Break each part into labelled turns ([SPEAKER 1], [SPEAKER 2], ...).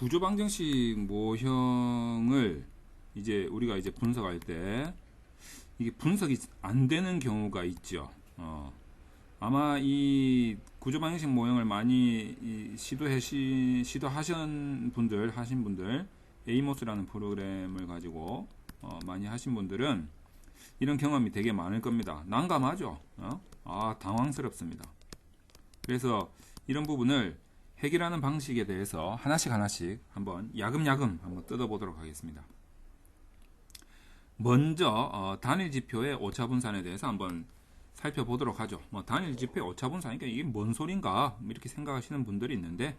[SPEAKER 1] 구조 방정식 모형을 이제 우리가 이제 분석할 때 이게 분석이 안 되는 경우가 있죠. 아마 이 구조 방정식 모형을 많이 시도하신 분들, 에이모스라는 프로그램을 가지고 많이 하신 분들은 이런 경험이 되게 많을 겁니다. 난감하죠. 당황스럽습니다. 그래서 이런 부분을 해결하는 방식에 대해서 하나씩 한번 야금야금 한번 뜯어보도록 하겠습니다. 먼저 단일지표의 오차분산에 대해서 한번 살펴보도록 하죠. 단일지표의 오차분산이니까 이게 뭔 소린가 이렇게 생각하시는 분들이 있는데,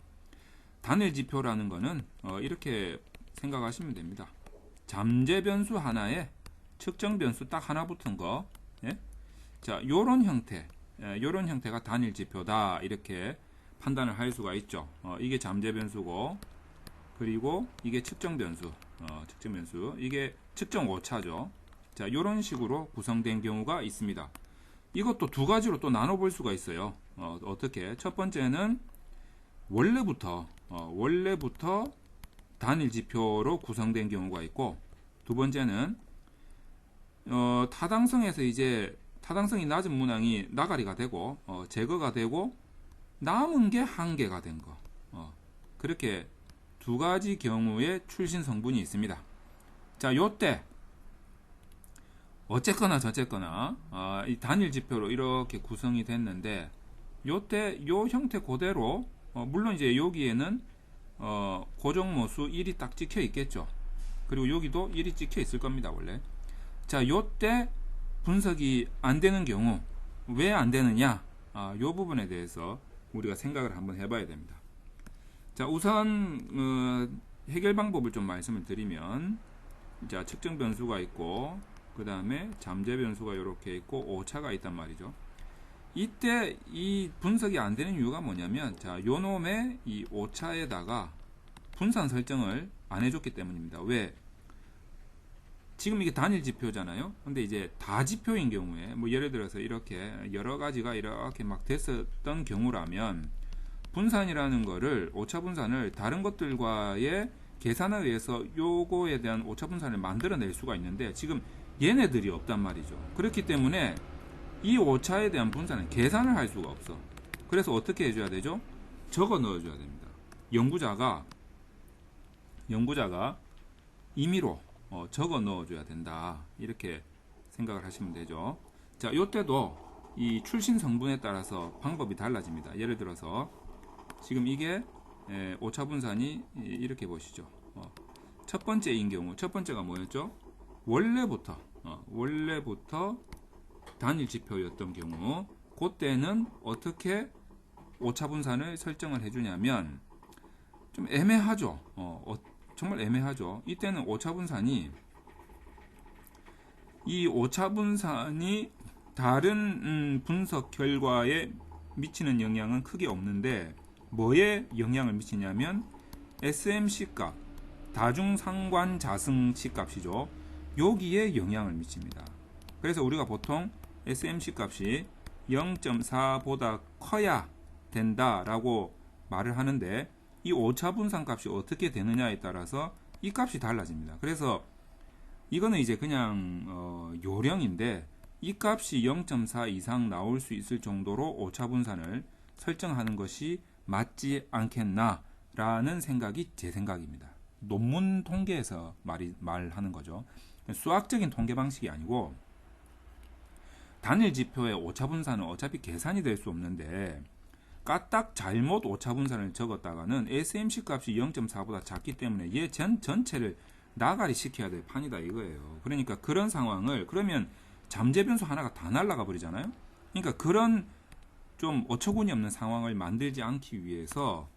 [SPEAKER 1] 단일지표라는 거는 이렇게 생각하시면 됩니다. 잠재변수 하나에 측정변수 딱 하나 붙은 거, 예? 자, 요런 형태가 단일지표다 이렇게 판단을 할 수가 있죠. 이게 잠재변수고, 그리고 이게 측정변수, 이게 측정 오차죠. 자, 요런 식으로 구성된 경우가 있습니다. 이것도 두 가지로 또 나눠볼 수가 있어요. 어떻게? 첫 번째는 원래부터 단일지표로 구성된 경우가 있고, 두 번째는 타당성에서 이제 타당성이 낮은 문항이 나가리가 되고 제거가 되고 남은 게 한 개가 된 거. 그렇게 두 가지 경우의 출신 성분이 있습니다. 자, 요때 어쨌거나 저쨌거나 이 단일 지표로 이렇게 구성이 됐는데, 요때 요 형태 그대로 물론 이제 여기에는 고정모수 1이 딱 찍혀 있겠죠. 그리고 여기도 1이 찍혀 있을 겁니다, 원래. 자, 요때 분석이 안 되는 경우 왜 안 되느냐, 요 부분에 대해서 우리가 생각을 한번 해봐야 됩니다. 자, 우선 해결 방법을 좀 말씀을 드리면, 자, 측정 변수가 있고 그 다음에 잠재 변수가 이렇게 있고 오차가 있단 말이죠. 이때 이 분석이 안 되는 이유가 뭐냐면, 자, 요 놈의 이 오차에다가 분산 설정을 안 해줬기 때문입니다. 왜? 지금 이게 단일 지표잖아요. 근데 이제 다지표인 경우에 뭐 예를 들어서 이렇게 여러 가지가 이렇게 막 됐었던 경우라면, 분산이라는 거를, 오차 분산을 다른 것들과의 계산에 의해서 요거에 대한 오차 분산을 만들어낼 수가 있는데, 지금 얘네들이 없단 말이죠. 그렇기 때문에 이 오차에 대한 분산은 계산을 할 수가 없어. 그래서 어떻게 해줘야 되죠? 적어 넣어줘야 됩니다. 연구자가 임의로 적어 넣어줘야 된다, 이렇게 생각을 하시면 되죠. 자, 요때도 이 출신 성분에 따라서 방법이 달라집니다. 예를 들어서 지금 이게 오차 분산이 이렇게 보시죠. 첫 번째인 경우, 첫 번째가 뭐였죠? 원래부터 단일 지표였던 경우, 그때는 어떻게 오차 분산을 설정을 해주냐면, 좀 애매하죠. 정말 애매하죠. 이때는 이 오차 분산이 다른 분석 결과에 미치는 영향은 크게 없는데, 뭐에 영향을 미치냐면 SMC 값, 다중상관자승치 값이죠. 여기에 영향을 미칩니다. 그래서 우리가 보통 SMC 값이 0.4보다 커야 된다라고 말을 하는데, 이 오차 분산 값이 어떻게 되느냐에 따라서 이 값이 달라집니다. 그래서 이거는 이제 그냥 요령인데, 이 값이 0.4 이상 나올 수 있을 정도로 오차 분산을 설정하는 것이 맞지 않겠나라는 생각이 제 생각입니다. 논문 통계에서 말하는 거죠. 수학적인 통계 방식이 아니고, 단일 지표의 오차 분산은 어차피 계산이 될 수 없는데, 까딱 잘못 오차 분산을 적었다가는 SMC 값이 0.4보다 작기 때문에 얘 전체를 나가리 시켜야 될 판이다 이거예요. 그러니까 그런 상황을, 그러면 잠재 변수 하나가 다 날아가 버리잖아요. 그러니까 그런 좀 어처구니 없는 상황을 만들지 않기 위해서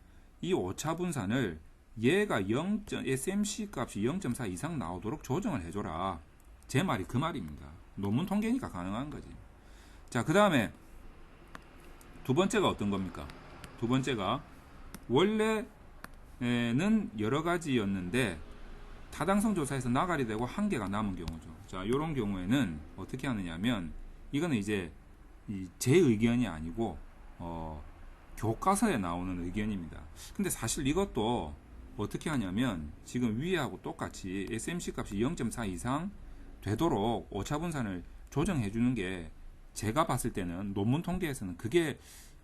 [SPEAKER 1] 이 오차 분산을 얘가 SMC 값이 0.4 이상 나오도록 조정을 해줘라. 제 말이 그 말입니다. 논문 통계니까 가능한 거지. 자, 그 다음에 두 번째가 어떤 겁니까? 두 번째가 원래는 여러 가지였는데 타당성 조사에서 나가리 되고 한 개가 남은 경우죠. 자, 이런 경우에는 어떻게 하느냐면, 이거는 이제 제 의견이 아니고 교과서에 나오는 의견입니다. 근데 사실 이것도 어떻게 하냐면 지금 위에하고 똑같이 SMC 값이 0.4 이상 되도록 오차 분산을 조정해 주는 게 제가 봤을 때는 논문 통계에서는 그게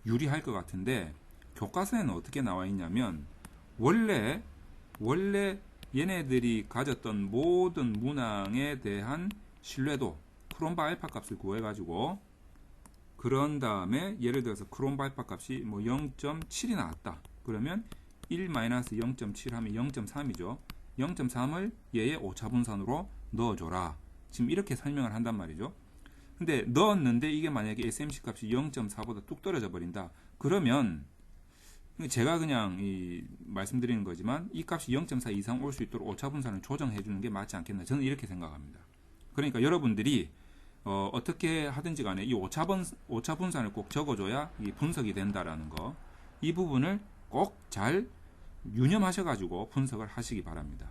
[SPEAKER 1] 유리할 것 같은데, 교과서에는 어떻게 나와 있냐면 원래 얘네들이 가졌던 모든 문항에 대한 신뢰도 크롬바 알파 값을 구해 가지고, 그런 다음에 예를 들어서 크롬바 알파 값이 뭐 0.7이 나왔다 그러면 1-0.7 하면 0.3이죠. 0.3을 얘의 오차분산으로 넣어줘라. 지금 이렇게 설명을 한단 말이죠. 근데 넣었는데 이게 만약에 SMC 값이 0.4보다 뚝 떨어져 버린다. 그러면 제가 그냥 말씀드리는 거지만 이 값이 0.4 이상 올 수 있도록 오차분산을 조정해 주는 게 맞지 않겠나. 저는 이렇게 생각합니다. 그러니까 여러분들이 어떻게 하든지 간에 이 오차분산을 꼭 적어줘야 이 분석이 된다라는 거, 이 부분을 꼭 잘 유념하셔가지고 분석을 하시기 바랍니다.